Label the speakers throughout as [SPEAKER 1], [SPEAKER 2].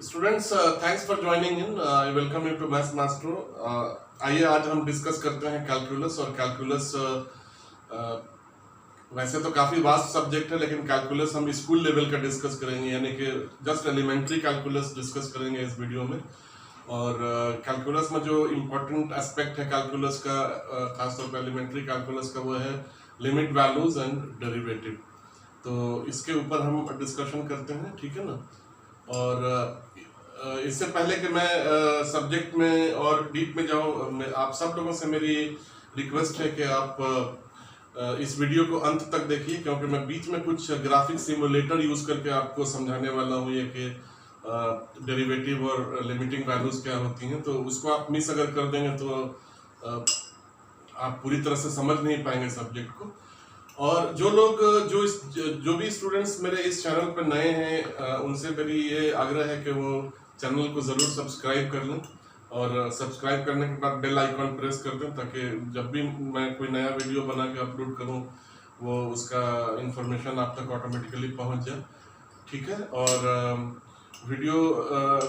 [SPEAKER 1] Students, thanks for joining in. I welcome you to maths master. आइए आज हम discuss करते हैं कैलकुलस। और कैलकुलस वैसे तो काफी वास्ट सब्जेक्ट है, लेकिन कैलकुलस हम स्कूल लेवल का डिस्कस करेंगे, यानी कि जस्ट एलिमेंट्री कैलकुलस डिस्कस करेंगे इस वीडियो में। और कैलकुलस में जो इम्पोर्टेंट एस्पेक्ट है कैलकुलस का, खासतौर पर एलिमेंट्री कैलकुलस का, वो है लिमिट वैल्यूज एंड डेरिवेटिव। तो इसके ऊपर हम डिस्कशन करते हैं, ठीक है ना। और इससे पहले कि मैं सब्जेक्ट में और डीप में जाऊं, आप सब लोगों से मेरी रिक्वेस्ट है कि आप इस वीडियो को अंत तक देखिए, क्योंकि मैं बीच में कुछ ग्राफिक सिमुलेटर यूज करके आपको समझाने वाला हूं ये कि डेरिवेटिव और लिमिटिंग वैल्यूज क्या होती हैं। तो उसको आप मिस अगर कर देंगे तो आप पूरी तरह से समझ नहीं पाएंगे सब्जेक्ट को। और जो लोग जो भी स्टूडेंट्स मेरे इस चैनल पर नए हैं, उनसे मेरी ये आग्रह है कि वो चैनल को ज़रूर सब्सक्राइब कर लें, और सब्सक्राइब करने के बाद बेल आइकॉन प्रेस कर दें, ताकि जब भी मैं कोई नया वीडियो बना के अपलोड करूं वो उसका इंफॉर्मेशन आप तक ऑटोमेटिकली पहुंच जाए, ठीक है। और वीडियो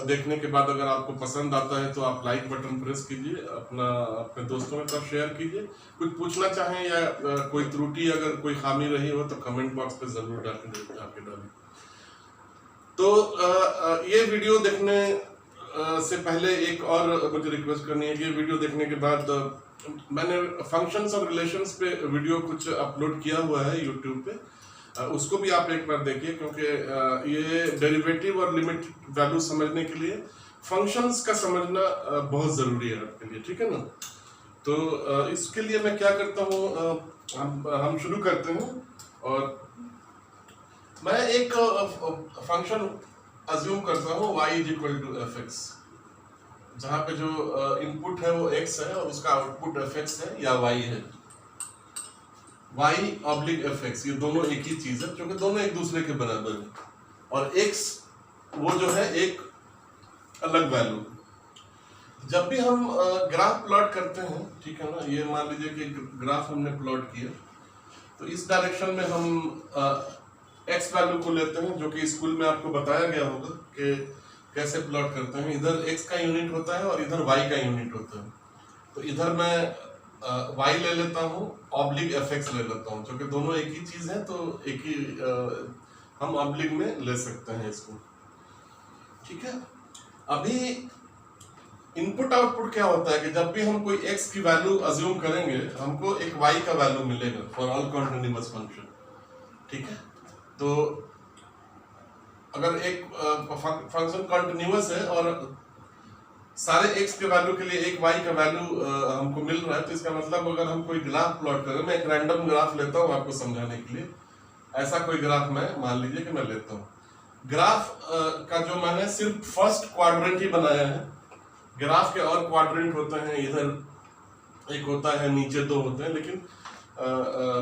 [SPEAKER 1] देखने के बाद अगर आपको पसंद आता है तो आप लाइक बटन प्रेस कीजिए, अपने दोस्तों में तरफ शेयर कीजिए। कुछ पूछना चाहें या कोई त्रुटि, अगर कोई खामी रही हो तो कमेंट बॉक्स पे जरूर जाके डालिए। तो ये वीडियो देखने से पहले एक और मुझे रिक्वेस्ट करनी है कि ये वीडियो देखने के बाद मैंने फंक्शंस और रिलेशंस पे वीडियो कुछ अपलोड किया हुआ है यूट्यूब पे, उसको भी आप एक बार देखिए, क्योंकि ये डेरिवेटिव और लिमिट वैल्यू समझने के लिए फंक्शंस का समझना बहुत ज़रूरी है आपके लिए, ठीक है ना। तो इसके लिए मैं क्या करता हूँ, हम शुरू करते हैं। और मैं एक फंक्शन अज्यूम करता हूँ y is equal to F X, जहाँ पे जो इनपुट है वो x है और उसका आउटपुट एफ एक्स है या y है। y ऑब्लिक एफ एक्स, ये दोनों एक ही चीज है, क्योंकि दोनों एक दूसरे के बराबर है। और x वो जो है एक अलग वैल्यू। जब भी हम ग्राफ प्लॉट करते हैं, ठीक है ना, ये मान लीजिए कि ग्राफ हमने प्लॉट किया, तो इस डायरेक्शन में हम x वैल्यू को लेते हैं, जो कि स्कूल में आपको बताया गया होगा कि कैसे प्लॉट करते हैं। इधर x का यूनिट होता है और इधर y का यूनिट होता है। तो इधर मैं y ले लेता हूँ, ऑब्लिक एफ एक्स ले लेता हूँ, क्योंकि दोनों एक ही चीज है, तो एक ही हम ऑब्लिक में ले सकते हैं इसको, ठीक है। अभी इनपुट आउटपुट क्या होता है कि जब भी हम कोई x की वैल्यू अज्यूम करेंगे, हमको एक y का वैल्यू मिलेगा फॉर ऑल कॉन्टिन्यूअस फंक्शन, ठीक है। तो अगर एक फंक्शन कॉन्टिन्यूअस है और सारे x के वैल्यू के लिए एक y का वैल्यू हमको मिल रहा है, तो इसका मतलब अगर हम कोई ग्राफ प्लॉट करें, मैं एक रैंडम ग्राफ लेता हूं आपको समझाने के लिए। ऐसा कोई ग्राफ मैं मान लीजिए कि मैं लेता हूं। ग्राफ का जो मैंने सिर्फ फर्स्ट क्वाड्रेंट ही बनाया है, ग्राफ के और क्वाड्रेंट होते हैं, इधर एक होता है, नीचे दो होते हैं, लेकिन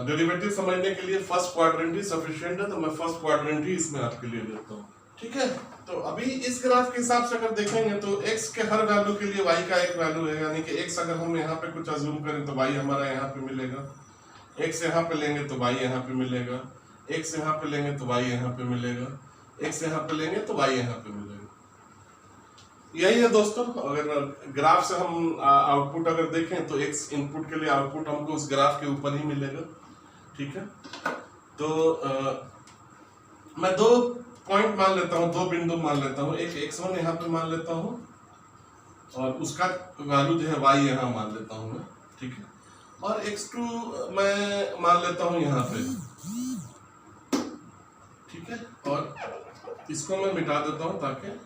[SPEAKER 1] डेरिवेटिव समझने के लिए फर्स्ट क्वाड्रेंट ही सफिशिएंट है, तो मैं फर्स्ट क्वाड्रेंट ही इसमें आपके लिए लेता हूँ, ठीक है। तो अभी इस ग्राफ के हिसाब से अगर देखेंगे तो x के हर वैल्यू के लिए y का एक वैल्यू है, यानी कि x अगर हम यहाँ पे कुछ अज्यूम करें तो y हमारा यहाँ पे मिलेगा, x यहाँ पे लेंगे तो y यहाँ पे मिलेगा, x यहाँ पे लेंगे तो y यहाँ पे मिलेगा, x यहाँ पे लेंगे तो y यहाँ पे मिलेगा। यही है दोस्तों। अगर ग्राफ से हम आउटपुट अगर देखें तो x इनपुट के लिए आउटपुट हमको उस ग्राफ के ऊपर ही मिलेगा, ठीक है। तो मैं दो पॉइंट मान लेता हूँ, दो बिंदु मान लेता हूँ, एक x1 यहाँ पे मान लेता हूँ और उसका वैल्यू जो है y यहाँ मान लेता हूँ मैं, ठीक है। और x2 मैं मान लेता हूँ यहाँ पे, ठीक है। और इसको मैं मिटा देता हूँ ताकि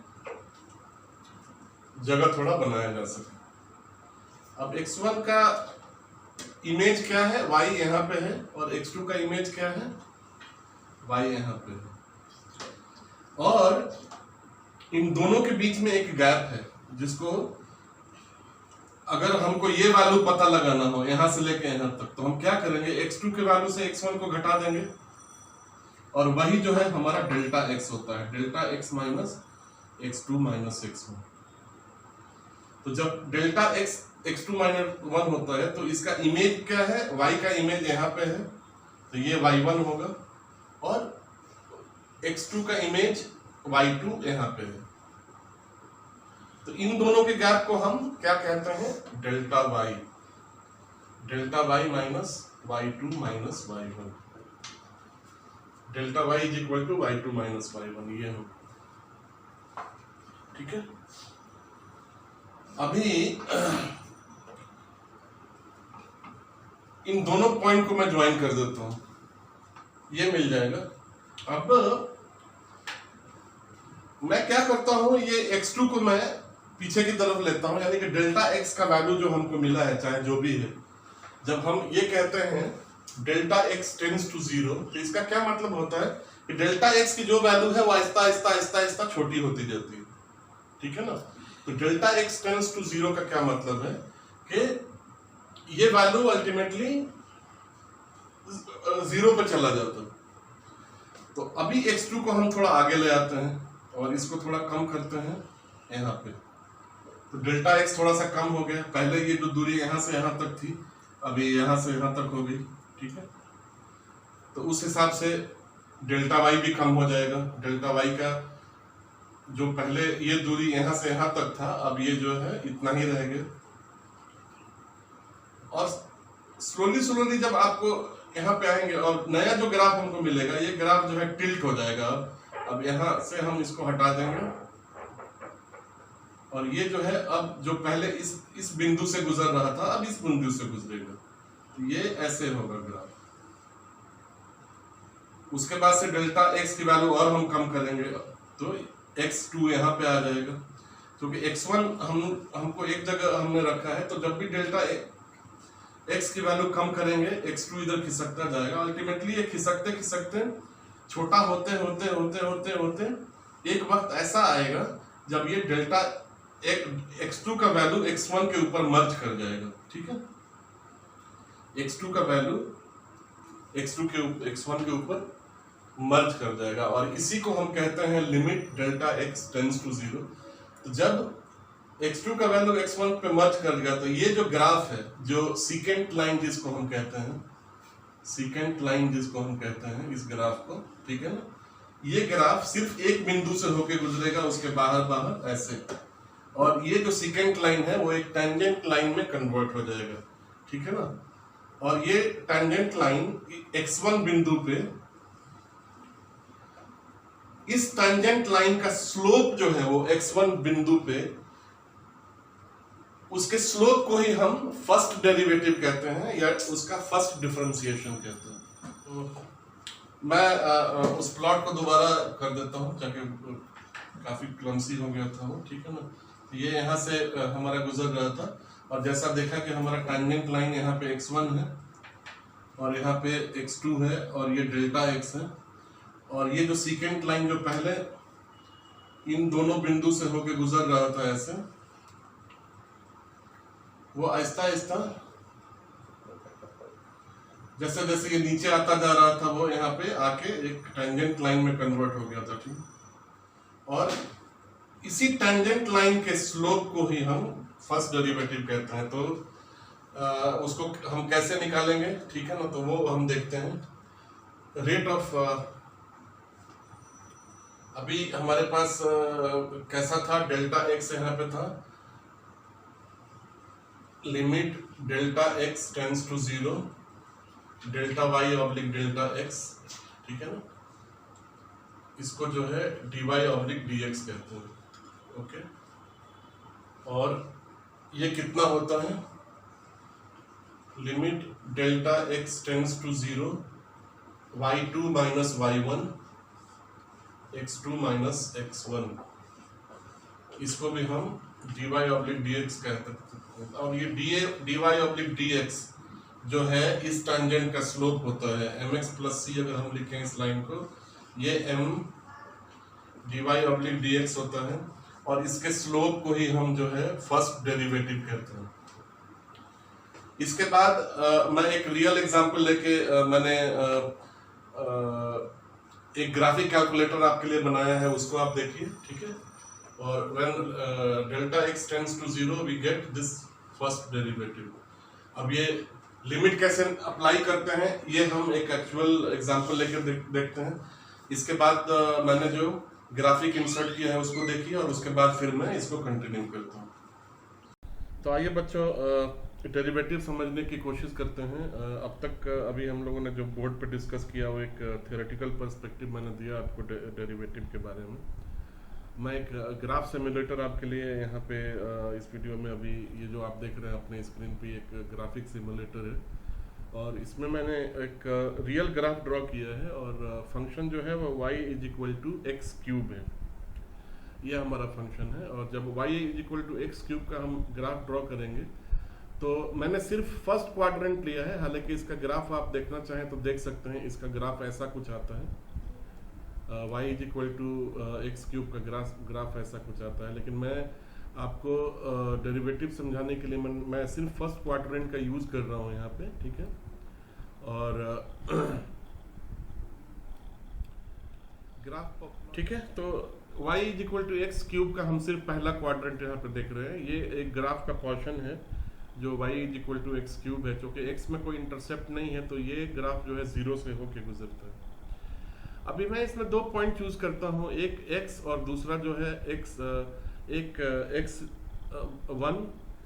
[SPEAKER 1] जगह थोड़ा बनाया जा सके। अब x1 का इमेज क्या है, y यहाँ पे है, और x2 का इमेज क्या है, y यहाँ पे है। और इन दोनों के बीच में एक गैप है, जिसको अगर हमको ये वैल्यू पता लगाना हो यहाँ से लेके यहाँ तक, तो हम क्या करेंगे, x2 के वैल्यू से x1 को घटा देंगे, और वही जो है हमारा डेल्टा x होता है, delta x minus x2 minus x1। तो जब डेल्टा x x2 माइनस 1 होता है, तो इसका इमेज क्या है, y का इमेज यहाँ पे है, तो ये y1 होगा, और x2 का इमेज y2 यहाँ पे है। तो इन दोनों के गैप को हम क्या कहते हैं, delta Y minus y2 minus y1, delta y is equal to y2 minus y1, ये हो, ठीक है। अभी इन दोनों पॉइंट को मैं ज्वाइन कर देता हूं, ये मिल जाएगा। अब मैं क्या करता हूं, ये x2 को मैं पीछे की तरफ लेता हूं, यानी कि डेल्टा x का वैल्यू जो हमको मिला है, चाहे जो भी है, जब हम ये कहते हैं डेल्टा x टेंड्स टू 0, तो इसका क्या मतलब होता है कि डेल्टा x की जो वैल्यू है वो आहिस्ता आहिस्ता आहिस्ता आहिस्ता छोटी होती जाती है, ठीक है ना। तो डेल्टा x टेंड्स टू 0 का क्या मतलब है कि ये वैल्यू अल्टीमेटली 0 पे चला जाता है। तो अभी x2 को हम थोड़ा आगे ले आते हैं और इसको थोड़ा कम करते हैं यहाँ पे, तो डेल्टा x थोड़ा सा कम हो गया। पहले ये जो दूरी यहाँ से यहाँ तक थी, अभी यहाँ से यहाँ तक हो गई, ठीक है। तो उस हिसाब से डेल्टा y भी कम हो जाएगा। डेल्टा y का जो पहले ये दूरी यहाँ से यहाँ तक था, अब ये जो है इतना ही रह गया। और स्लोली जब आपको यहाँ पे आएंगे और नया जो ग्राफ हमको मिलेगा, ये ग्राफ जो है टिल्ट हो जाएगा। अब यहाँ से हम इसको हटा देंगे और ये जो है अब जो पहले इस बिंदु से गुजर रहा था, अब इस बिंदु से गुजरेगा, तो ये ऐसे होगा ग्राफ। उसके बाद से डेल्टा x की वैल्यू और हम कम करेंगे तो x2 यहाँ पे आ जाएगा, क्योंकि x1 हमको एक जगह हमने रखा है। तो जब भी डेल्टा x की वैल्यू कम करेंगे, x2 इधर खिसकता जाएगा। अल्टीमेटली ये खिसकते खिसकते छोटा होते होते होते होते होते एक वक्त ऐसा आएगा जब ये डेल्टा x2 का वैल्यू x1 के ऊपर मर्ज कर जाएगा, ठीक है। x2 का वैल्यू x1 के ऊपर मर्ज कर जाएगा और इसी को हम कहते हैं limit delta x tends to 0। तो जब x2 का वैल्यू x1 पे मर्ज कर गया, तो ये जो ग्राफ है, जो सीकेंट लाइन जिसको हम कहते हैं, सीकेंट लाइन जिसको हम कहते हैं इस ग्राफ को, ठीक है ना, ये ग्राफ सिर्फ एक बिंदु से होके गुजरेगा, उसके बाहर ऐसे। और ये जो सीकेंट लाइन है वो एक टेंजेंट लाइन में कन्वर्ट हो जाएगा, ठीक है ना। और ये टेंजेंट लाइन x1 बिंदु पे, इस टेंजेंट लाइन का स्लोप जो है वो x1 बिंदु पे, उसके स्लोप को ही हम फर्स्ट डेरिवेटिव कहते हैं या उसका फर्स्ट डिफरेंशिएशन कहते हैं। मैं उस प्लॉट को दोबारा कर देता हूं, ताकि काफी क्लमसी हो गया था वो, ठीक है ना। ये यहाँ से हमारा गुजर रहा था और जैसा देखा कि हमारा टेंजेंट लाइन यहाँ पे x1 है और यहाँ पे x2 है और ये डेल्टा x है। और ये जो सीकेंट लाइन जो पहले इन दोनों बिंदु से होके गुजर रहा था ऐसे, वो आहिस्ता आहिस्ता जैसे जैसे ये नीचे आता जा रहा था, वो यहाँ पे आके एक टेंजेंट लाइन में कन्वर्ट हो गया था, ठीक। और इसी टेंजेंट लाइन के स्लोप को ही हम फर्स्ट डेरिवेटिव कहते हैं। तो उसको हम कैसे निकालेंगे, ठीक है ना, तो वो हम देखते हैं। रेट ऑफ अभी हमारे पास कैसा था, डेल्टा x यहाँ पे था, limit delta x tends to 0 delta y oblique delta x, ठीक है ना। इसको जो है dy ऑब्लिक dx कहते हैं, ओके। और ये कितना होता है, limit delta x tends to 0 y2 minus y1 x2 minus x1, इसको भी हम dy ऑब्लिक dx कहते हैं। और ये dy ऑब्लिक dx जो है इस टेंजेंट का स्लोप होता है mx प्लस c। अगर हम लिखें इस लाइन को, ये m dy ऑब्लिक dx होता है और इसके स्लोप को ही हम जो है फर्स्ट डेरिवेटिव कहते हैं। इसके बाद मैं एक रियल एग्जांपल लेके मैंने एक ग्राफिक कैलकुलेटर आपके लिए बनाया है, उसको आप देखिए, ठीक है। और when delta x tends to 0 we get this first derivative. अब ये लिमिट कैसे अप्लाई करते हैं, ये हम एक एक्चुअल एग्जांपल लेकर देखते हैं। इसके बाद मैंने जो ग्राफिक इंसर्ट किया है उसको देखिए और उसके बाद फिर मैं इसको कंटिन्यू करता हूँ। तो आइए बच्चों डेरिवेटिव समझने की कोशिश करते हैं। अब तक अभी हम लोगों ने जो बोर्ड पे डिस्कस किया वो एक थियोरेटिकल पर्सपेक्टिव मैंने दिया आपको डेरिवेटिव के बारे में। मैं एक ग्राफ सिमुलेटर आपके लिए यहाँ पे इस वीडियो में अभी ये जो आप देख रहे हैं अपने स्क्रीन पे एक ग्राफिक सिमुलेटर है और इसमें मैंने एक रियल ग्राफ ड्रॉ किया है और फंक्शन जो है वो y = x³ है। ये हमारा फंक्शन है और जब y = x³ का हम ग्राफ ड्रॉ करेंगे तो मैंने सिर्फ फर्स्ट क्वाड्रेंट लिया है, हालांकि इसका ग्राफ आप देखना चाहें तो देख सकते हैं। इसका ग्राफ ऐसा कुछ आता है, y = x³ का ग्राफ ऐसा कुछ आता है, लेकिन मैं आपको डेरिवेटिव समझाने के लिए मैं सिर्फ फर्स्ट क्वाड्रेंट का यूज कर रहा हूँ यहाँ पे, ठीक है। और ग्राफ ठीक है, तो y = x³ का हम सिर्फ पहला क्वाड्रेंट यहाँ पे देख रहे हैं। ये एक ग्राफ का पोर्शन है जो y = x³ है, क्योंकि x में कोई इंटरसेप्ट नहीं है तो ये ग्राफ जो है 0 से होके गुजरता है। अभी मैं इसमें 2 पॉइंट चूज करता हूँ, एक x और दूसरा जो है एक x1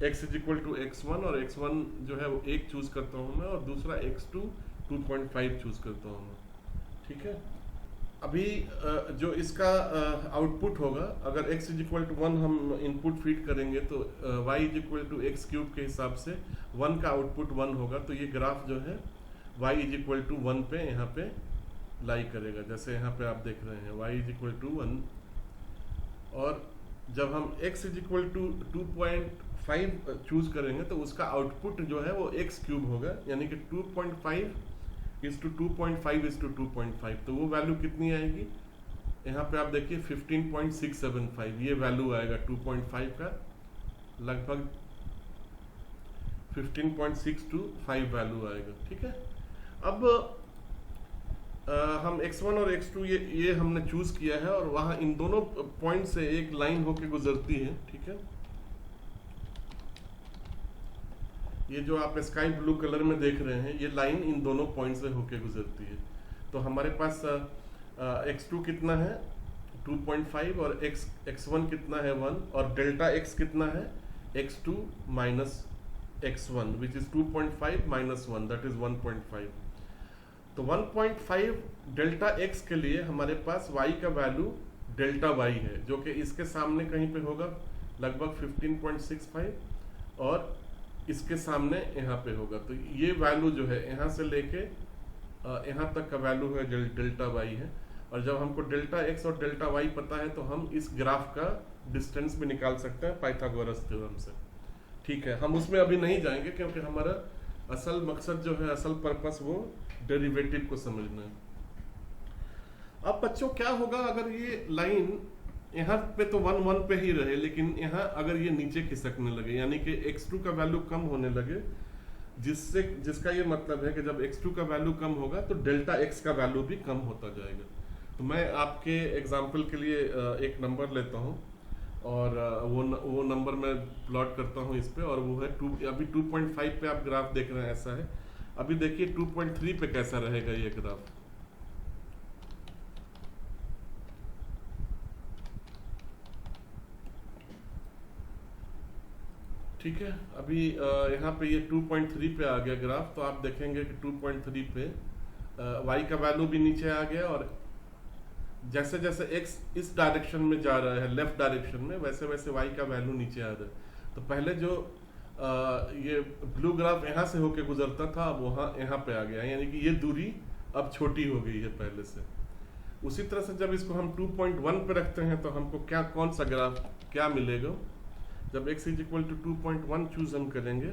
[SPEAKER 1] x = x1 और x1 जो है वो 1 चूज करता हूँ मैं और दूसरा x2 2.5 चूज करता हूँ मैं, ठीक है। अभी जो इसका आउटपुट होगा, अगर x = 1 हम इनपुट फीड करेंगे तो y = x³ के हिसाब से 1 का आउटपुट 1 होगा, तो ये ग्राफ जो है y = 1 पे यहाँ पे लाई करेगा, जैसे यहाँ पे आप देख रहे हैं y = 1। और जब हम x = 2.5 चूज करेंगे तो उसका आउटपुट जो है वो x³ होगा, यानी कि 2.5 = 2.5 = 2.5, तो वो वैल्यू कितनी आएगी यहाँ पे आप देखिए 15.675, ये वैल्यू आएगा 2.5 का, लगभग 15.625 वैल्यू आएगा, ठीक है। अब हम x1 और x2 ये हमने चूज किया है और वहां इन दोनों पॉइंट से एक लाइन होके गुजरती है, ठीक है। ये जो आप स्काई ब्लू कलर में देख रहे हैं ये लाइन इन दोनों पॉइंट से होके गुजरती है। तो हमारे पास x2 कितना है 2.5 और x1 कितना है 1 और डेल्टा x कितना है x2 minus x1 which is 2.5 minus 1 that is 1.5। तो 1.5 डेल्टा x के लिए हमारे पास y का वैल्यू डेल्टा y है, जो कि इसके सामने कहीं पे होगा लगभग 15.65 और इसके सामने यहाँ पे होगा। तो ये वैल्यू जो है यहाँ से लेके यहाँ तक का वैल्यू है डेल्टा y है। और जब हमको डेल्टा x और डेल्टा y पता है तो हम इस ग्राफ का डिस्टेंस भी निकाल सकते हैं पाइथागोरस थ्योरम से, ठीक है। हम उसमें अभी नहीं जाएंगे क्योंकि हमारा असल मकसद जो है, असल पर्पस वो डेरिवेटिव को समझना है। अब बच्चों क्या होगा अगर ये लाइन यहाँ पे तो 1 पे ही रहे, लेकिन यहाँ अगर ये नीचे खिसकने लगे, यानी कि x2 का वैल्यू कम होने लगे, जिसका ये मतलब है कि जब x2 का वैल्यू कम होगा तो डेल्टा x का वैल्यू भी कम होता जाएगा। तो मैं आपके एग्जाम्पल के लिए एक नंबर लेता हूँ और वो नंबर मैं प्लॉट करता हूँ इस पे, और वो है अभी 2.5 पे आप ग्राफ देख रहे हैं ऐसा है। अभी देखिए 2.3 पे कैसा रहेगा ये ग्राफ। ठीक है, अभी यहाँ पे ये 2.3 पे आ गया ग्राफ, तो आप देखेंगे कि 2.3 पे y का वैल्यू भी नीचे आ गया और जैसे जैसे x इस डायरेक्शन में जा रहा है लेफ्ट डायरेक्शन में, वैसे वैसे y का वैल्यू नीचे आ रहा है। तो पहले जो ये ब्लू ग्राफ यहाँ से होके गुजरता था अब वहाँ यहाँ पे आ गया, यानी कि ये दूरी अब छोटी हो गई है पहले से। उसी तरह से जब इसको हम 2.1 पे रखते हैं तो हमको कौन सा ग्राफ क्या मिलेगा। जब x = 2.1 चूज हम करेंगे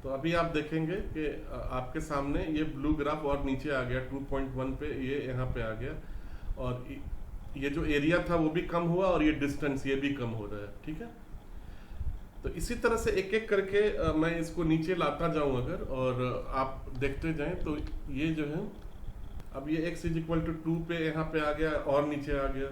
[SPEAKER 1] तो अभी आप देखेंगे कि आपके सामने ये ब्लू ग्राफ और नीचे आ गया 2.1 पे, ये यहाँ पे आ गया और ये जो एरिया था वो भी कम हुआ और ये डिस्टेंस ये भी कम हो रहा है, ठीक है। तो इसी तरह से एक एक करके मैं इसको नीचे लाता जाऊं अगर, और आप देखते जाएं तो ये जो है अब ये x = 2 पे यहाँ पे आ गया और नीचे आ गया।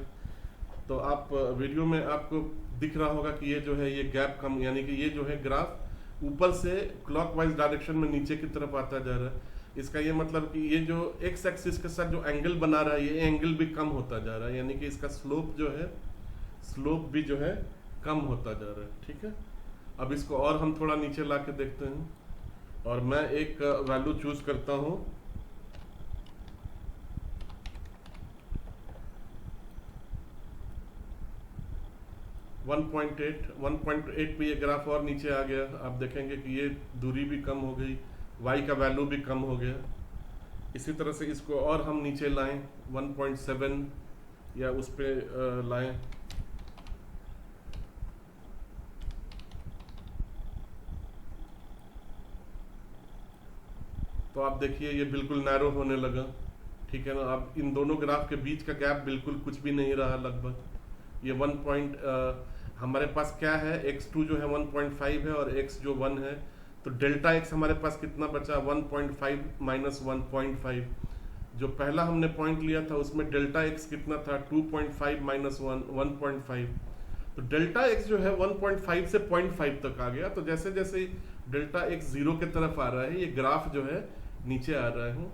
[SPEAKER 1] तो आप वीडियो में आपको दिख रहा होगा कि ये जो है ये गैप कम, यानी कि ये जो है ग्राफ ऊपर से क्लॉकवाइज डायरेक्शन में नीचे की तरफ आता जा रहा है। इसका ये मतलब कि ये जो एक्स एक्सिस के साथ जो एंगल बना रहा है, ये एंगल भी कम होता जा रहा है, यानी कि इसका स्लोप जो है, स्लोप भी जो है कम होता जा रहा है। ठीक है, अब इसको और हम थोड़ा नीचे ला के देखते हैं, और मैं एक वैल्यू चूज करता हूं। वन पॉइंट एट पे ये ग्राफ और नीचे आ गया। आप देखेंगे कि ये दूरी भी कम हो गई, y का वैल्यू भी कम हो गया। इसी तरह से इसको और हम नीचे लाएं, 1.7 या उस पे लाएं, तो आप देखिए ये बिल्कुल नैरो होने लगा। ठीक है ना, अब इन दोनों ग्राफ के बीच का गैप बिल्कुल कुछ भी नहीं रहा लगभग। ये हमारे पास क्या है, x2 जो है 1.5 है और x जो 1 है, तो डेल्टा x हमारे पास कितना बचा, 1.5 माइनस 1.5। जो पहला हमने पॉइंट लिया था उसमें डेल्टा x कितना था, 2.5 माइनस 1.5। तो डेल्टा x जो है 1.5 से 0.5 तक आ गया। तो जैसे जैसे डेल्टा x 0 के तरफ आ रहा है, ये ग्राफ जो है नीचे आ रहा है।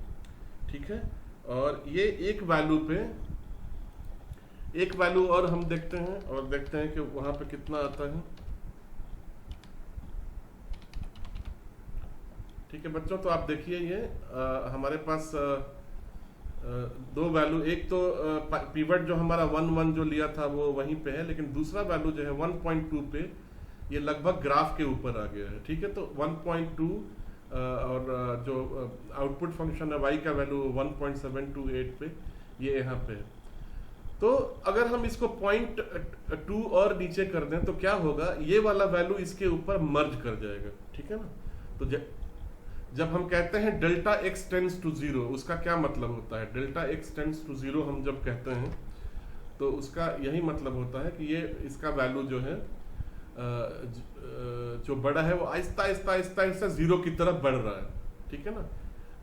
[SPEAKER 1] ठीक है, और ये एक वैल्यू और हम देखते हैं, और देखते हैं कि वहां पे कितना आता है। ठीक है बच्चों, तो आप देखिए ये हमारे पास दो वैल्यू, एक तो पिवट जो हमारा 1 जो लिया था वो वहीं पे है, लेकिन दूसरा वैल्यू जो है 1.2 पे ये लगभग ग्राफ के ऊपर आ गया है। ठीक है, तो 1.2 और जो आउटपुट फंक्शन है y का वैल्यू 1.728 पे ये यहाँ पे है। तो अगर हम इसको 0.2 और नीचे कर दें तो क्या होगा, ये वाला वैल्यू इसके ऊपर मर्ज कर जाएगा। ठीक है ना, तो जब हम कहते हैं डेल्टा x टेंड्स टू 0, उसका क्या मतलब होता है, डेल्टा x टेंड्स टू 0 हम जब कहते हैं तो उसका यही मतलब होता है कि ये इसका वैल्यू जो है जो बड़ा है वो आहिस्ता आहिस्ता आहिस्ता आहिस्ता 0 की तरफ बढ़ रहा है। ठीक है ना,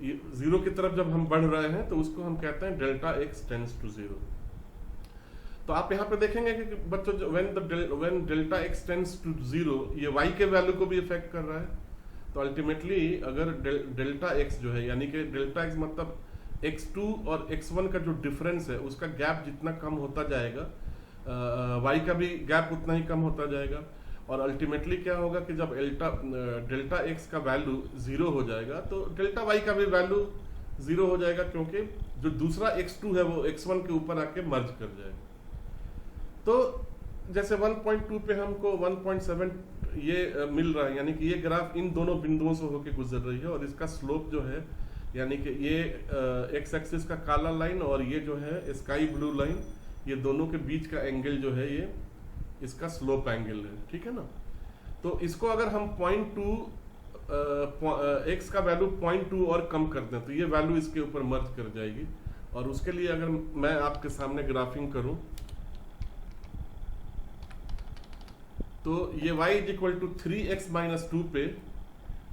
[SPEAKER 1] ये 0 की तरफ जब हम बढ़ रहे हैं तो उसको हम कहते हैं डेल्टा x टेंड्स टू 0। तो आप यहाँ पे देखेंगे कि बच्चों when delta x tends to 0, ये y के वैल्यू को भी इफेक्ट कर रहा है। तो अल्टीमेटली अगर डेल्टा x जो है, यानी कि डेल्टा x मतलब x2 और x1 का जो डिफरेंस है उसका गैप जितना कम होता जाएगा, y का भी गैप उतना ही कम होता जाएगा। और अल्टीमेटली क्या होगा कि जब डेल्टा x का वैल्यू 0 हो जाएगा तो डेल्टा y का भी वैल्यू 0 हो जाएगा, क्योंकि जो दूसरा x2 है वो x1 के ऊपर आके मर्ज कर जाएगा। तो जैसे 1.2 पे हमको 1.7 ये मिल रहा है, यानी कि ये ग्राफ इन दोनों बिंदुओं से होके गुजर रही है, और इसका स्लोप जो है, यानी कि ये एक्स एक्सिस का काला लाइन और ये जो है स्काई ब्लू लाइन, ये दोनों के बीच का एंगल जो है ये इसका स्लोप एंगल है। ठीक है ना, तो इसको अगर हम 0.2 एक्स का वैल्यू 0.2 और कम कर दें तो ये वैल्यू इसके ऊपर मर्ज कर जाएगी। और उसके लिए अगर मैं आपके सामने ग्राफिंग करूं तो ये y equal to 3x minus 2 पे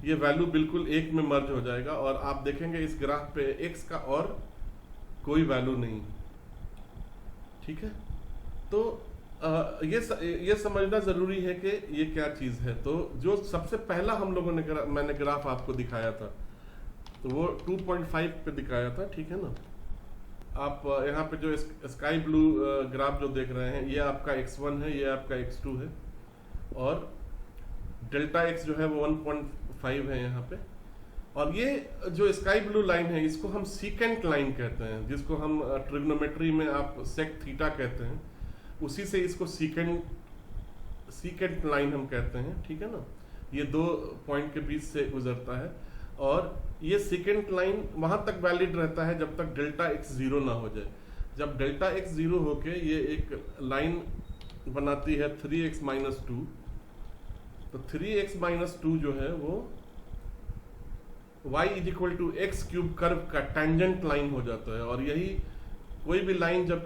[SPEAKER 1] ये वैल्यू बिल्कुल 1 में मर्ज हो जाएगा, और आप देखेंगे इस ग्राफ पे x का और कोई वैल्यू नहीं। ठीक है, तो ये समझना जरूरी है कि ये क्या चीज है। तो जो सबसे पहला हम लोगों ने मैंने ग्राफ आपको दिखाया था तो वो 2.5 पे दिखाया था। ठीक है ना, आप यहाँ पे जो स्काई ब्लू ग्राफ जो देख रहे हैं ये आपका x1 है, ये आपका x2 है, और डेल्टा x जो है वो 1.5 है यहाँ पे। और ये जो स्काई ब्लू लाइन है इसको हम सीकेंट लाइन कहते हैं, जिसको हम ट्रिग्नोमेट्री में आप सेक थीटा कहते हैं, उसी से इसको सीकेंट लाइन हम कहते हैं। ठीक है ना, ये दो पॉइंट के बीच से गुजरता है, और ये सीकेंट लाइन वहां तक वैलिड रहता है जब तक डेल्टा x 0 ना हो जाए। जब डेल्टा x 0 होके ये एक लाइन बनाती है 3x माइनस 2, तो 3x माइनस 2 जो है वो y is equal to X cube curve का टेंजेंट लाइन हो जाता है। और यही कोई भी लाइन जब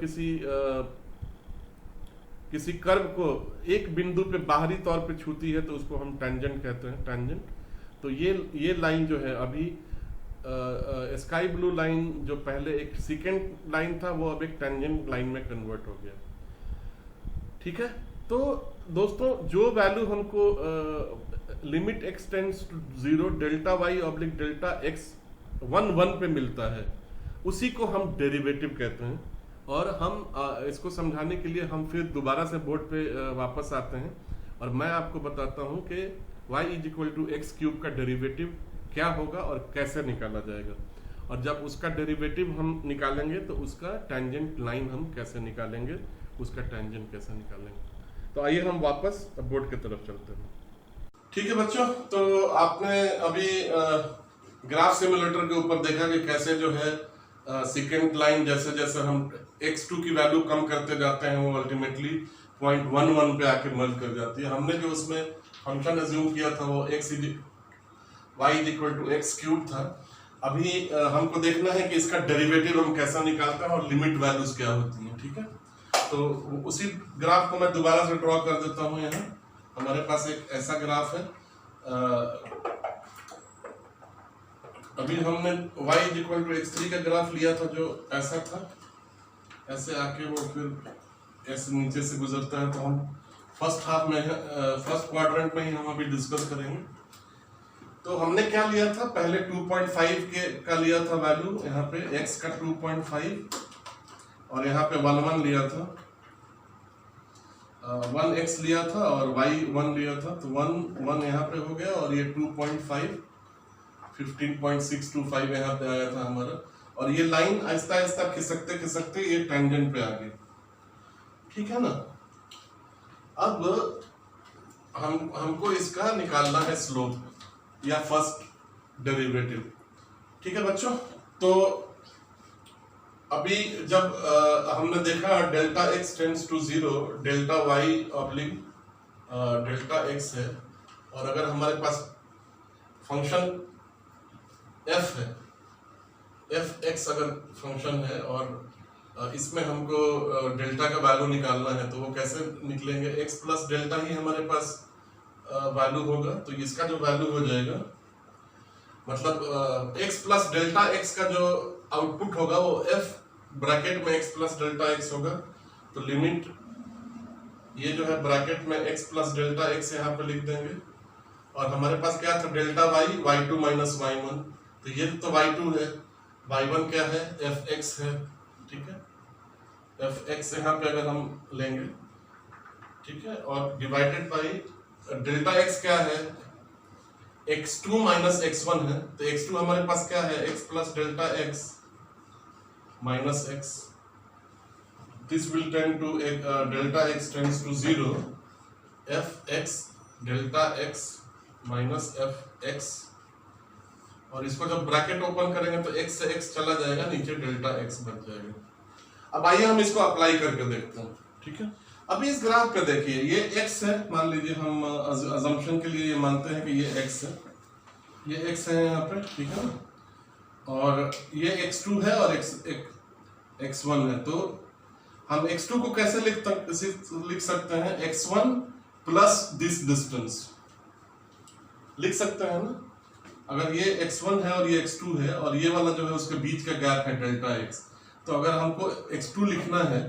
[SPEAKER 1] किसी कर्व को एक बिंदु पे बाहरी तौर पे छूती है तो उसको हम टेंजेंट कहते हैं, टेंजेंट। तो ये लाइन जो है अभी स्काई ब्लू लाइन जो पहले एक सीकेंट लाइन था वो अब एक टेंजेंट लाइन में कन्वर्ट हो गया। ठीक है, तो दोस्तों जो वैल्यू हमको limit X tends to 0 delta Y oblique delta X 1 पे मिलता है, उसी को हम डेरिवेटिव कहते हैं। और हम इसको समझाने के लिए हम फिर दोबारा से बोर्ड पे वापस आते हैं और मैं आपको बताता हूं कि y is equal to X cube का डेरिवेटिव क्या होगा और कैसे निकाला जाएगा। और जब उसका डेरिवेटिव हम निकालेंगे तो उसका टेंजेंट लाइन हम कैसे निकालेंगे, उसका टेंजेंट कैसे निकालेंगे। तो आइए हम वापस बोर्ड की तरफ चलते हैं। ठीक है बच्चों, तो आपने अभी ग्राफ सिमुलेटर के ऊपर देखा कि कैसे जो है सेकेंड लाइन जैसे जैसे हम x2 की वैल्यू कम करते जाते हैं वो अल्टीमेटली 0.11 पे आके मर्ज कर जाती है। हमने जो उसमें फंक्शन अज्यूम किया था वो y is equal to X cube था। अभी हमको देखना है कि इसका डेरिवेटिव हम कैसा निकालते हैं और लिमिट वैल्यूज क्या होती हैं। ठीक है, तो उसी ग्राफ को मैं दोबारा से ड्रॉ कर देता हूँ। यहाँ हमारे पास एक ऐसा ग्राफ है। अभी हमने y is equal to x3 का ग्राफ लिया था जो ऐसा था, ऐसे आके वो फिर ऐसे नीचे से गुजरता है। तो हम फर्स्ट हाफ में फर्स्ट क्वाड्रेंट में ही हम अभी डिस्कस करेंगे। तो हमने क्या लिया था, पहले 2.5 का लिया था वैल्यू, यहाँ पे x का 2.5 और यहाँ पे 1 लिया था, 1x लिया था और y 1 लिया था। तो 1 यहाँ पे हो गया और ये 2.5 15.625 यहाँ पे आया था हमारा। और ये लाइन आहिस्ता आहिस्ता खिसकते खिसकते ये टेंजेंट पे आ गई। ठीक है ना। अब हमको इसका निकालना है स्लोप या फर्स्ट डेरिवेटिव। ठीक है बच्चों, तो अभी जब हमने देखा delta X tends to 0 delta Y oblique delta X है, और अगर हमारे पास फंक्शन f है, f x अगर फंक्शन है और इसमें हमको डेल्टा का वैल्यू निकालना है, तो वो कैसे निकलेंगे, x प्लस डेल्टा ही हमारे पास वैल्यू होगा। तो इसका जो वैल्यू हो जाएगा, मतलब x प्लस डेल्टा x का जो आउटपुट होगा वो f ब्रैकेट में x प्लस डेल्टा x होगा। तो लिमिट ये जो है ब्रैकेट में x प्लस डेल्टा x यहाँ पे लिख देंगे। और हमारे पास क्या था, delta y y2 minus y1। तो ये तो y2 है, y1 क्या है, fx है। ठीक है, fx यहाँ पे अगर हम लेंगे, ठीक है, और डिवाइडेड बाई डेल्टा x क्या है, x2 माइनस x1 है। तो x2 हमारे पास क्या है, x plus delta x minus x। This will tend to delta x tends to 0 fx delta x minus fx। और इसको जब ब्रैकेट ओपन करेंगे तो x से x चला जाएगा, नीचे डेल्टा x बच जाएगा। अब आइए हम इसको अप्लाई करके देखते हैं। ठीक है, अभी इस ग्राफ पे देखिए, ये x है, मान लीजिए हम अजम्पशन के लिए ये मानते हैं कि ये x है, ये x है यहाँ पे। ठीक है ना, और ये x2 है और x1 है। तो हम x2 को कैसे लिख सकते हैं, x1 प्लस दिस डिस्टेंस लिख सकते हैं ना। अगर ये x1 है और ये x2 है और ये वाला जो है उसके बीच का गैप है डेल्टा x, तो अगर हमको x2 लिखना है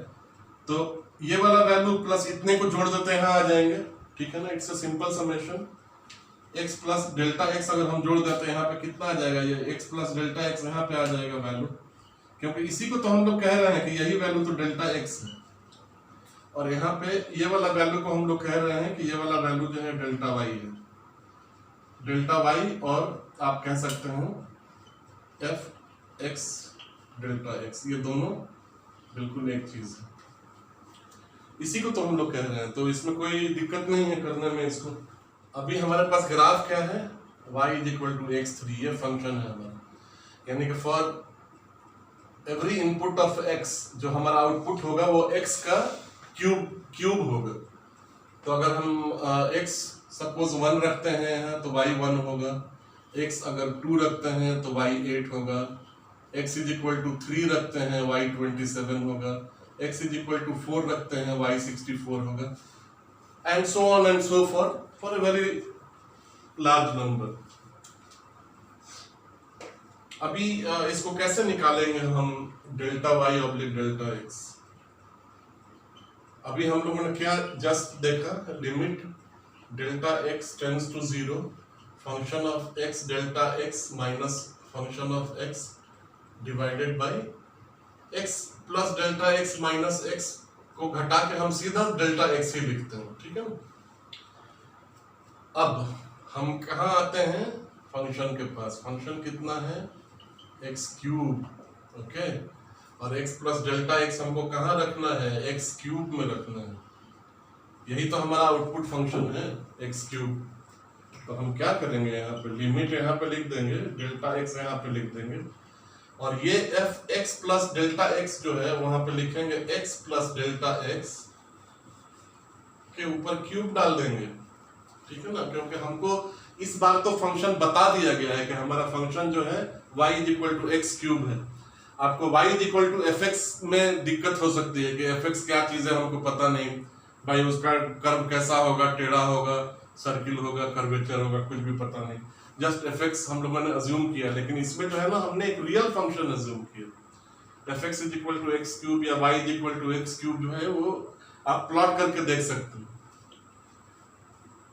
[SPEAKER 1] तो ये वाला वैल्यू प्लस इतने को जोड़ देते हैं, यहाँ आ जाएंगे। ठीक है ना, it's a simple summation. x plus delta x अगर हम जोड़ देते हैं यहाँ पे कितना आ जाएगा, ये x प्लस डेल्टा x यहाँ पे आ जाएगा वैल्यू, क्योंकि इसी को तो हम लोग कह रहे हैं कि यही वैल्यू तो डेल्टा x है। और यहाँ पे ये वाला वैल्यू को हम लोग कह रहे हैं कि ये वाला वैल्यू जो है डेल्टा y है, डेल्टा y। और आप कह सकते हो f x डेल्टा x, ये दोनों बिल्कुल एक चीज है, इसी को तो हम लोग कह रहे हैं। तो इसमें कोई दिक्कत नहीं है करने में इसको। अभी हमारे पास ग्राफ क्या है, y is equal to x3, ये फंक्शन है हमारा, यानी कि for every input of x जो हमारा आउटपुट होगा वो x का क्यूब होगा। तो अगर हम x सपोज 1 रखते हैं यहाँ तो y 1 होगा, x अगर 2 रखते हैं तो y 8 होगा, x इज इक्वल टू 3 रखते हैं y 27 होगा, x इज इक्वल टू 4 रखते हैं y 64 होगा, and so on and so for a very large number. अभी इसको कैसे निकालेंगे हम, delta y oblique delta x। अभी हम लोगों ने क्या जस्ट देखा, limit delta X tends to 0 function of X delta X minus function of X divided by X plus delta X minus X को घटा के हम सीधा डेल्टा एक्स ही लिखते हैं, ठीक है ना। अब हम कहाँ आते हैं, फंक्शन के पास। फंक्शन कितना है, एक्स क्यूब, ओके। और x प्लस डेल्टा एक्स हमको कहाँ रखना है, एक्स क्यूब में रखना है। यही तो हमारा आउटपुट फंक्शन है, एक्स क्यूब। तो हम क्या करेंगे, यहाँ पे लिमिट यहाँ पे लिख देंगे, डेल्टा एक्स यहाँ पे लिख देंगे, और ये F x plus delta x जो है वहां पे लिखेंगे एक्स प्लस डेल्टा एक्स के ऊपर क्यूब डाल देंगे, ठीक है ना। क्योंकि हमको इस बार तो फंक्शन बता दिया गया है कि हमारा फंक्शन जो है y is equal to X cube है। आपको y is equal to F X में दिक्कत हो सकती है कि एफ एक्स क्या चीज है हमको पता नहीं, भाई उसका कर्व कैसा होगा, टेढ़ा होगा, सर्किल होगा, कर्वेचर होगा, कुछ भी पता नहीं। जस्ट एफ एक्स हम लोगों ने अज्यूम किया, लेकिन इसमें जो है ना हमने एक रियल फंक्शन अज्यूम किया। F X is equal to X cube या y is equal to X cube जो है वो आप प्लॉट करके देख सकते हो।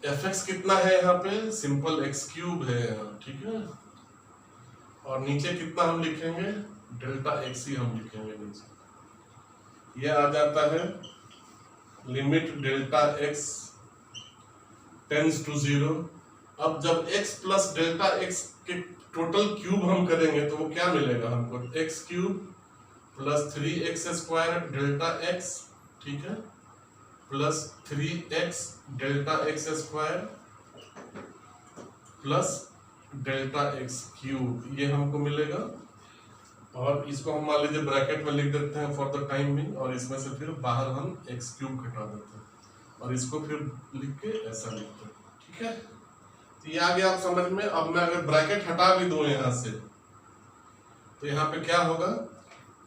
[SPEAKER 1] एफ एक्स कितना है यहाँ पे, सिंपल एक्स क्यूब है यहाँ, ठीक है। और नीचे कितना हम लिखेंगे, डेल्टा एक्स ही हम लिखेंगे नीचे। ये आ जाता है limit delta X tends to 0। अब जब x प्लस डेल्टा एक्स के टोटल क्यूब हम करेंगे तो वो क्या मिलेगा हमको, X cube plus 3x square delta X, ठीक है, plus 3x delta X square plus delta X cube, ये हमको मिलेगा। और इसको हम मान लीजिए ब्रैकेट में लिख देते हैं फॉर द टाइम बिंग, और इसमें से फिर बाहर हम एक्स क्यूब घटा देते हैं और इसको फिर लिख के ऐसा लिखते हैं, ठीक है। तो ये आ गया आप समझ में। अब मैं अगर ब्रैकेट हटा भी दूं यहाँ से तो यहाँ पे क्या होगा,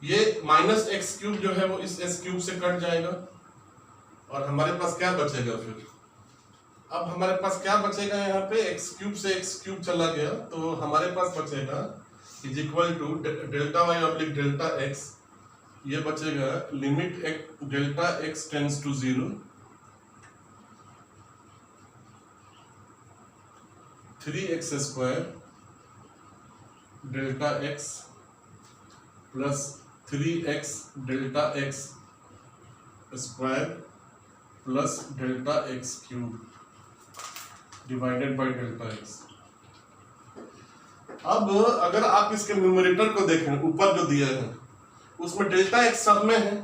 [SPEAKER 1] ये माइनस एक्स क्यूब जो है वो इस एक्स क्यूब से कट जाएगा और हमारे पास क्या बचेगा फिर। अब हमारे पास क्या बचेगा, यहाँ पे एक्स क्यूब से एक्स क्यूब चला गया तो हमारे पास बचेगा is equal to delta Y oblique delta X, ये बचेगा limit delta X tends to 0 3x square delta X plus 3x delta X square plus delta X cube divided by delta X. अब अगर आप इसके न्यूमरेटर को देखें, ऊपर जो दिया है उसमें डेल्टा एक्स सब में है,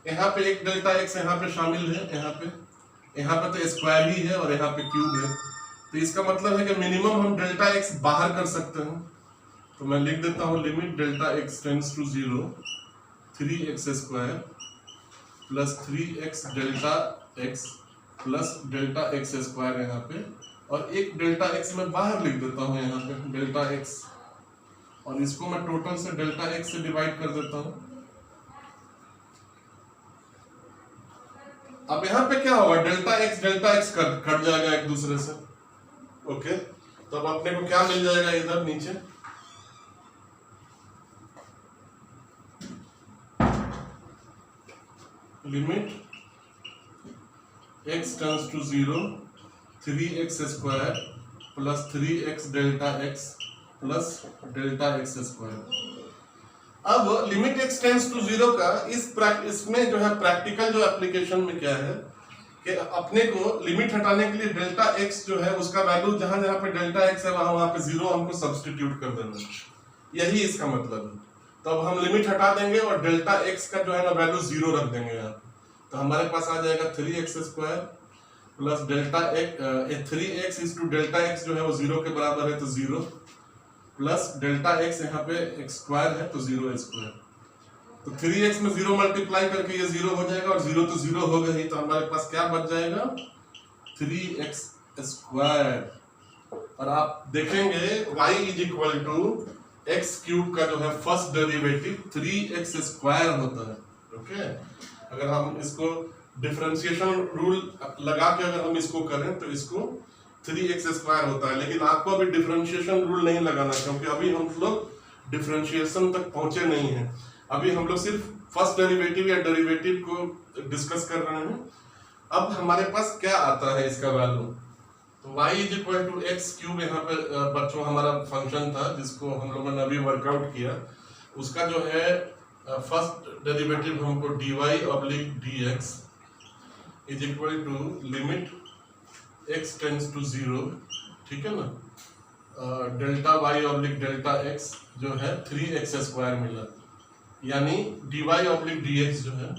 [SPEAKER 1] यहाँ पे एक डेल्टा एक्स यहाँ पे शामिल है, यहाँ पे तो स्क्वायर ही है और यहाँ पे क्यूब है। तो इसका मतलब है कि मिनिमम हम डेल्टा एक्स बाहर कर सकते हैं। तो मैं लिख देता हूँ limit delta X tends to 0 3x square plus 3x delta X plus delta X square यहाँ पे, और एक डेल्टा एक्स मैं बाहर लिख देता हूँ यहाँ पे डेल्टा एक्स, और इसको मैं टोटल से डेल्टा एक्स से डिवाइड कर देता हूँ। अब यहाँ पे क्या होगा, डेल्टा एक्स कट जाएगा एक दूसरे से, ओके। तो अब अपने को क्या मिल जाएगा इधर नीचे, limit x tends to 0 3x square plus 3x delta x plus delta x square. अब लिमिट x टेंड्स टू 0 का इसमें जो है प्रैक्टिकल जो एप्लीकेशन में क्या है कि अपने को लिमिट हटाने के लिए डेल्टा x जो है उसका वैल्यू जहां जहां पे डेल्टा x है वहां पे 0 हमको सब्स्टिट्यूट कर देना, यही इसका मतलब है। तो अब हम लिमिट हटा देंगे और डेल्टा x का जो है ना वैल्यू 0 रख देंगे यहाँ, तो हमारे पास आ जाएगा 3x square plus delta X 3x is to delta x जो है वो 0 के बराबर है तो 0 प्लस डेल्टा x यहाँ पे x स्क्वायर है तो 0 स्क्वायर। तो 3x में 0 मल्टीप्लाई करके ये 0 हो जाएगा और 0 तो 0 हो गया ही, तो हमारे पास क्या बच जाएगा 3x स्क्वायर। और आप देखेंगे y is equal to X cube का जो है फर्स्ट डेरिवेटिव 3x स्क्वायर होता है, ओके। अगर हम इसको डिफरेंशिएशन रूल लगा के अगर हम इसको करें तो इसको 3x स्क्वायर होता है, लेकिन आपको अभी डिफरेंशिएशन रूल नहीं लगाना क्योंकि अभी हम लोग डिफरेंशिएशन तक पहुंचे नहीं हैं। अभी हम लोग सिर्फ फर्स्ट डेरिवेटिव या डेरिवेटिव को डिस्कस कर रहे हैं। अब हमारे पास क्या आता है इसका वैल्यू, तो y is equal to X cube, यहाँ पे बच्चों हमारा फंक्शन था जिसको हम लोगों ने अभी वर्कआउट किया, उसका जो है फर्स्ट डेरिवेटिव हमको dy oblique dx is equal to limit x tends to 0, ठीक है ना, delta y oblique delta x जो है 3x स्क्वायर मिला, यानी dy ऑब्लिक dx जो है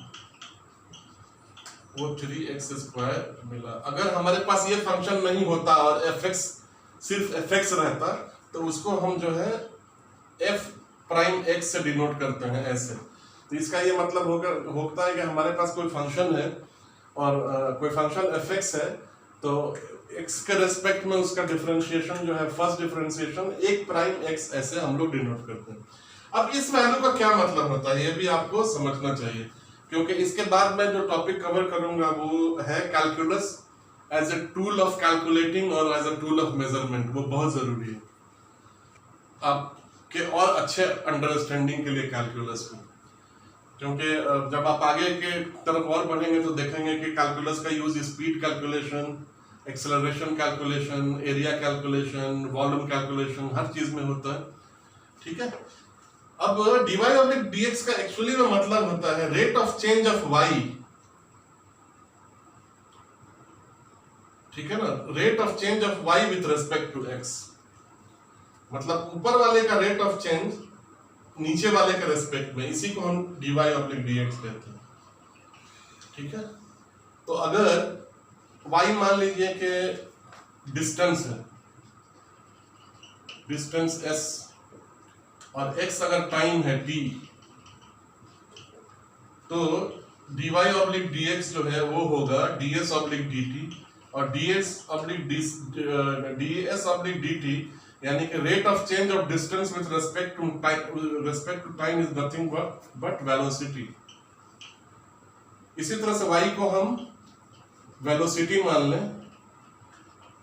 [SPEAKER 1] वो 3x स्क्वायर मिला। अगर हमारे पास ये फंक्शन नहीं होता और fx सिर्फ fx रहता तो उसको हम जो है f प्राइम x से डिनोट करते हैं ऐसे। तो इसका ये मतलब होता है कि हमारे पास कोई फंक्शन है और कोई फंक्शन fx है तो x के रेस्पेक्ट में उसका डिफरेंशिएशन जो है फर्स्ट डिफरेंशिएशन एक प्राइम x ऐसे हम लोग डिनोट करते हैं। अब इस वैल्यू का क्या मतलब होता है ये भी आपको समझना चाहिए, क्योंकि इसके बाद मैं जो टॉपिक कवर करूंगा वो है calculus as a tool of calculating और as a tool of measurement. वो बहुत जरूरी है आपके और अच्छे अंडरस्टैंडिंग के लिए कैलकुलस को, क्योंकि जब आप आगे के तरफ और बढ़ेंगे तो देखेंगे कि कैलकुलस का use speed calculation, acceleration calculation, area calculation, volume calculation हर चीज में होता है, ठीक है। अब dy ऑब्लिक dx का एक्चुअली में मतलब होता है rate of change of y, ठीक है ना, rate of change of y with respect to x, मतलब ऊपर वाले का रेट ऑफ चेंज नीचे वाले के रेस्पेक्ट में, इसी को हम dy ऑब्लिक dx कहते हैं, ठीक है। तो अगर y मान लीजिए कि डिस्टेंस है, डिस्टेंस s, और x अगर टाइम है t, तो dy ऑब्लिक dx जो है वो होगा ds ऑब्लिक dt, और ds ऑब्लिक dt यानी कि rate of change of distance with respect to time is nothing but velocity. इसी तरह से y को हम वेलोसिटी मान लें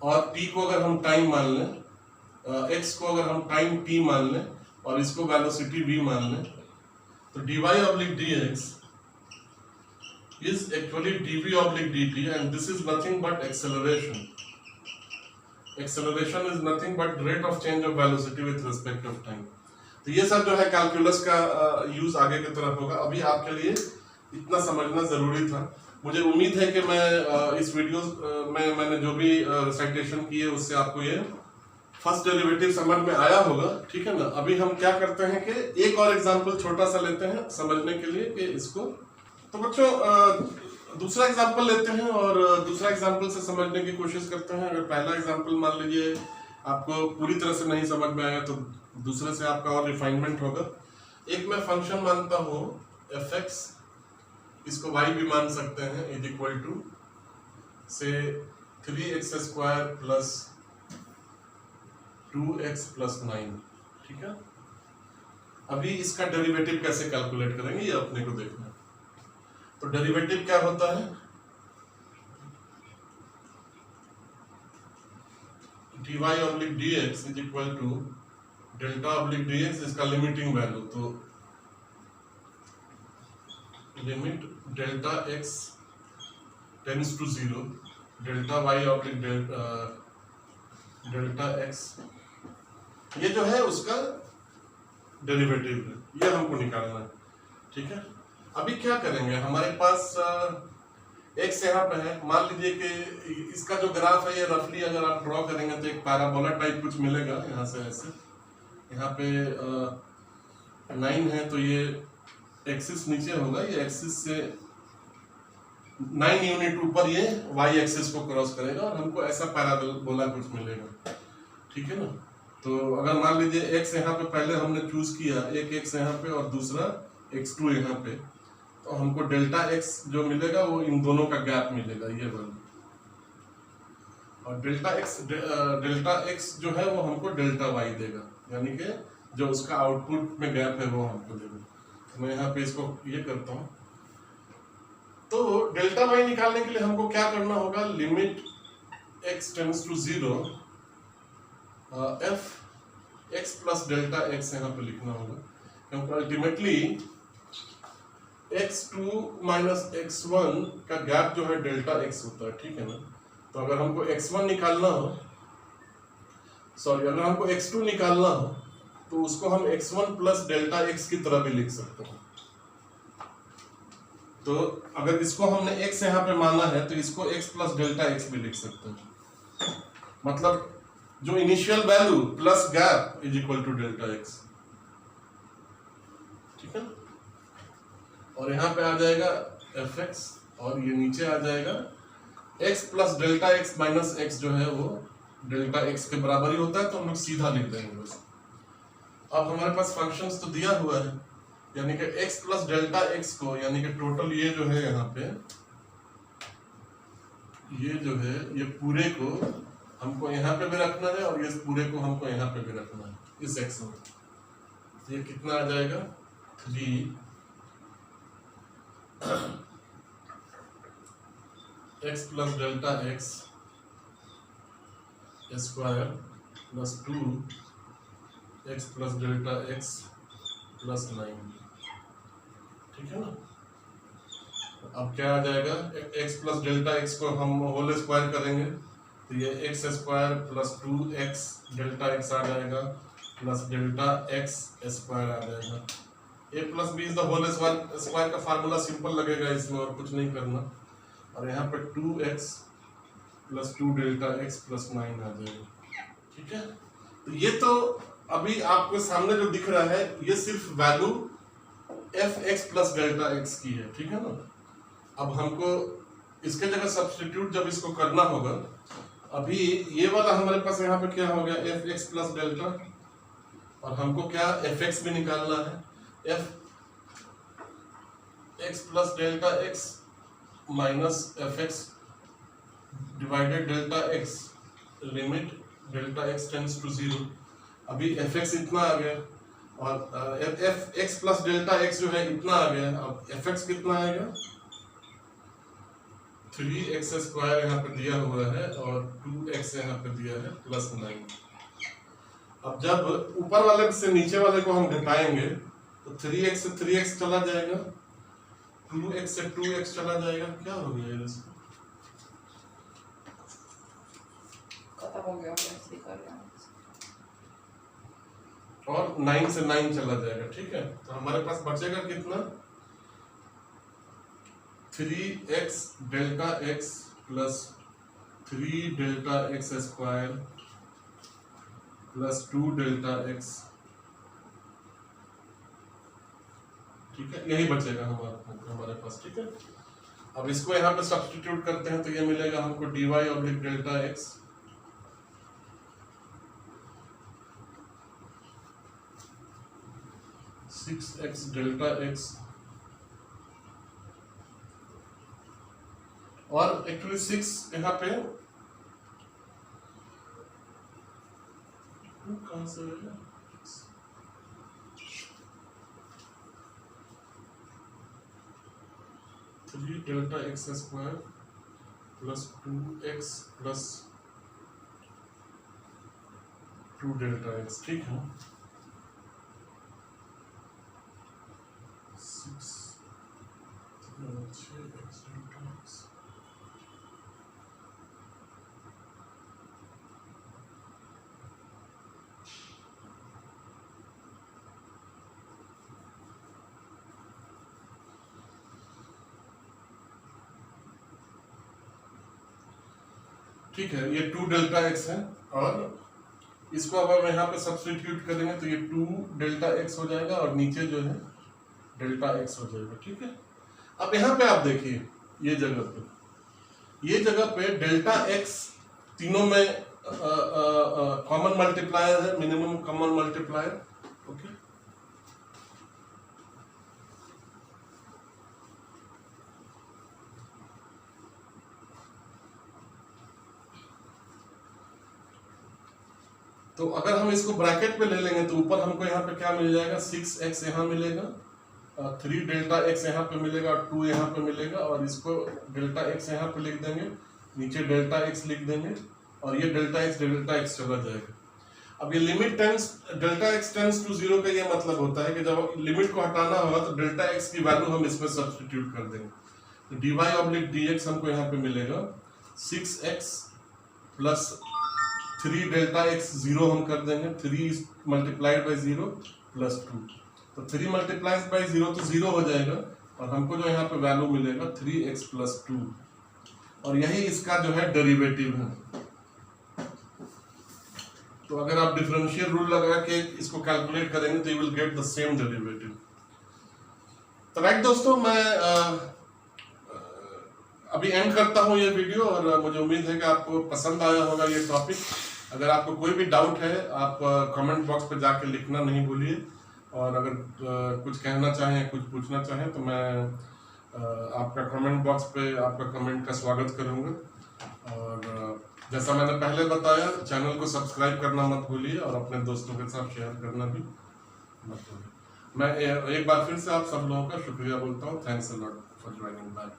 [SPEAKER 1] और t को अगर हम टाइम मान लें, x को अगर हम टाइम t मान लें और इसको वेलोसिटी v मान लें, तो dy oblique dx is actually dv oblique dt and this is nothing but acceleration. Acceleration is nothing but rate of change of velocity with respect of time. तो ये सब जो है कैलकुलस का यूज आगे की तरफ होगा, अभी आपके लिए इतना समझना जरूरी था। मुझे उम्मीद है कि मैं इस वीडियो में मैंने जो भी रिसाइटेशन की है उससे आपको ये फर्स्ट डेरिवेटिव समझ में आया होगा, ठीक है ना। अभी हम क्या करते हैं कि एक और एग्जांपल छोटा सा लेते हैं समझने के लिए कि इसको, तो बच्चों दूसरा एग्जांपल लेते हैं और दूसरा एग्जांपल से समझने की कोशिश करते हैं। अगर पहला एग्जांपल मान लीजिए आपको पूरी तरह से नहीं समझ में आया तो दूसरे से आपका और रिफाइनमेंट होगा। एक मैं फंक्शन मानता हूँ fx, इसको y भी मान सकते हैं, इज इक्वल टू से 3x square plus 2x plus 9, ठीक है। अभी इसका डेरिवेटिव कैसे कैलकुलेट करेंगे ये अपने को देखना है। तो डेरिवेटिव क्या होता है, dy oblique dx is equal to delta oblique dx, इसका लिमिटिंग वैल्यू, तो limit delta x tends to 0, delta y oblique delta x, ये जो है उसका डेरिवेटिव है, ये हमको निकालना है, ठीक है। अभी क्या करेंगे, हमारे पास x यहाँ पे है, मान लीजिए कि इसका जो ग्राफ है ये रफली अगर आप ड्रॉ करेंगे तो एक पैराबोला टाइप कुछ मिलेगा यहाँ से ऐसे, यहाँ पे 9 है तो ये एक्सिस नीचे होगा, ये एक्सिस से 9 यूनिट ऊपर ये y एक्सिस को क्रॉस करेगा और हमको ऐसा पैराबोला कुछ मिलेगा, ठीक है ना। तो अगर मान लीजिए x यहाँ पे पहले हमने चूज किया, एक x यहाँ पे और दूसरा x2 यहाँ पे, तो हमको डेल्टा x जो मिलेगा वो इन दोनों का गैप मिलेगा, ये वाला, और डेल्टा x जो है वो हमको डेल्टा y देगा, यानी कि जो उसका आउटपुट में गैप है वो हमको देगा। तो मैं यहाँ पे इसको ये करता हूँ, तो डेल्टा y निकालने के लिए हमको क्या करना होगा, limit x tends to 0 f x plus delta x यहाँ पे लिखना होगा, क्योंकि अल्टीमेटली x2 माइनस x1 का गैप जो है डेल्टा x होता है, ठीक है ना। तो अगर हमको x1 निकालना हो, अगर हमको x2 निकालना हो तो उसको हम x1 प्लस डेल्टा x की तरह भी लिख सकते हैं। तो अगर इसको हमने x यहाँ पे माना है तो इसको x प्लस डेल्टा x भी लिख सकते हैं। मतलब जो initial value plus gap is equal to delta x, ठीक है। और यहाँ पे आ जाएगा fx और ये नीचे आ जाएगा x plus delta x minus x जो है वो डेल्टा x के बराबर ही होता है, तो हम लोग सीधा लिख देंगे बस। अब हमारे पास फंक्शंस तो दिया हुआ है, यानी कि x प्लस डेल्टा x को, यानी कि टोटल ये जो है यहाँ पे, ये जो है ये पूरे को हमको यहाँ पे भी रखना है और ये पूरे को हमको यहाँ पे भी रखना है इस x में। ये कितना आ जाएगा 3 x plus delta x square plus 2 x plus delta x plus 9, ठीक है ना। अब क्या आ जाएगा, x प्लस डेल्टा x को हम होल स्क्वायर करेंगे तो ये x square plus 2x delta x आ जाएगा प्लस डेल्टा x स्क्वायर आ जाएगा। a plus b is the whole square का फार्मूला सिंपल लगेगा इसमें, और कुछ नहीं करना। और यहाँ पे 2x plus 2 delta x plus 9 आ जाएगा, ठीक है। तो ये तो अभी आपके सामने जो दिख रहा है ये सिर्फ value fx plus delta x की है, ठीक है ना। अब हमको इसके जगह सब्स्टिट्यूट जब इसको करना होगा, अभी ये वाला हमारे पास यहाँ पे क्या हो गया fx प्लस डेल्टा, और हमको क्या fx भी निकालना है, fx plus delta x minus fx divided delta x limit delta x tends to 0। अभी fx इतना आ गया और fx प्लस डेल्टा x जो है इतना आ गया। अब fx कितना आएगा 3x स्क्वायर यहाँ पे दिया हुआ है और 2x यहाँ पे दिया है प्लस 9। अब जब ऊपर वाले से नीचे वाले को हम घटाएंगे तो 3x से 3x चला जाएगा, 2x से 2x चला जाएगा, क्या हो गया इसको,
[SPEAKER 2] खत्म हो गया
[SPEAKER 1] और 9 से 9 चला जाएगा, ठीक है। तो हमारे पास बचेगा कितना 3x delta x plus 3 delta x square plus 2 delta x, ठीक है। यही बचेगा हमारे पास, ठीक है। अब इसको यहाँ पे सब्स्टिट्यूट करते हैं तो ये मिलेगा हमको dy oblique delta x 6x delta x, और एक्चुअली 6 यहाँ पे कहाँ से है, 3 delta x square plus 2x plus 2 delta x, ठीक है। 6 6x डेल्टा x, ठीक है। ये 2 डेल्टा x है और इसको अब हम यहाँ पे सब्स्टिट्यूट करेंगे तो ये 2 डेल्टा x हो जाएगा और नीचे जो है डेल्टा x हो जाएगा, ठीक है। अब यहाँ पे आप देखिए ये जगह पे डेल्टा x तीनों में कॉमन मल्टीप्लायर है, मिनिमम कॉमन मल्टीप्लायर, ओके। तो अगर हम इसको ब्रैकेट पे ले लेंगे तो ऊपर हमको यहाँ पे क्या मिल जाएगा 6x यहाँ मिलेगा, 3 डेल्टा x यहाँ पे मिलेगा और 2 यहाँ पे मिलेगा, और इसको डेल्टा x यहाँ पे लिख देंगे, नीचे डेल्टा x लिख देंगे और ये डेल्टा x चला जाएगा। अब ये limit tends delta x tends to 0 का ये मतलब होता है कि जब लिमिट को हटाना होगा तो डेल्टा एक्स की वैल्यू हम इसमें सब्स्टिट्यूट कर देंगे। तो dy ऑब्लिक dx हमको यहाँ पे मिलेगा 6x प्लस 3 डेल्टा एक्स 0 हम कर देंगे, 3 मल्टीप्लाइड बाई 0 प्लस 2, तो 3 मल्टीप्लाइड बाई 0 तो 0 हो जाएगा और हमको जो यहाँ पे वैल्यू मिलेगा 3x प्लस 2, और यही इसका जो है डेरिवेटिव है। तो अगर आप डिफरेंशियल रूल लगा के इसको कैलकुलेट करेंगे तो you will get the same derivative. तो राइट दोस्तों, मैं अभी एंड करता हूँ ये वीडियो, और मुझे उम्मीद है कि आपको पसंद आया होगा ये टॉपिक। अगर आपको कोई भी डाउट है आप कमेंट बॉक्स पे जाके लिखना नहीं भूलिए, और अगर कुछ कहना चाहें, कुछ पूछना चाहें तो मैं आपका कमेंट बॉक्स पे आपका कमेंट का स्वागत करूँगा। और जैसा मैंने पहले बताया, चैनल को सब्सक्राइब करना मत भूलिए और अपने दोस्तों के साथ शेयर करना भी मत भूलिए। मैं एक बार फिर से आप सब लोगों का शुक्रिया बोलता हूँ। Thanks a lot for joining. Bye.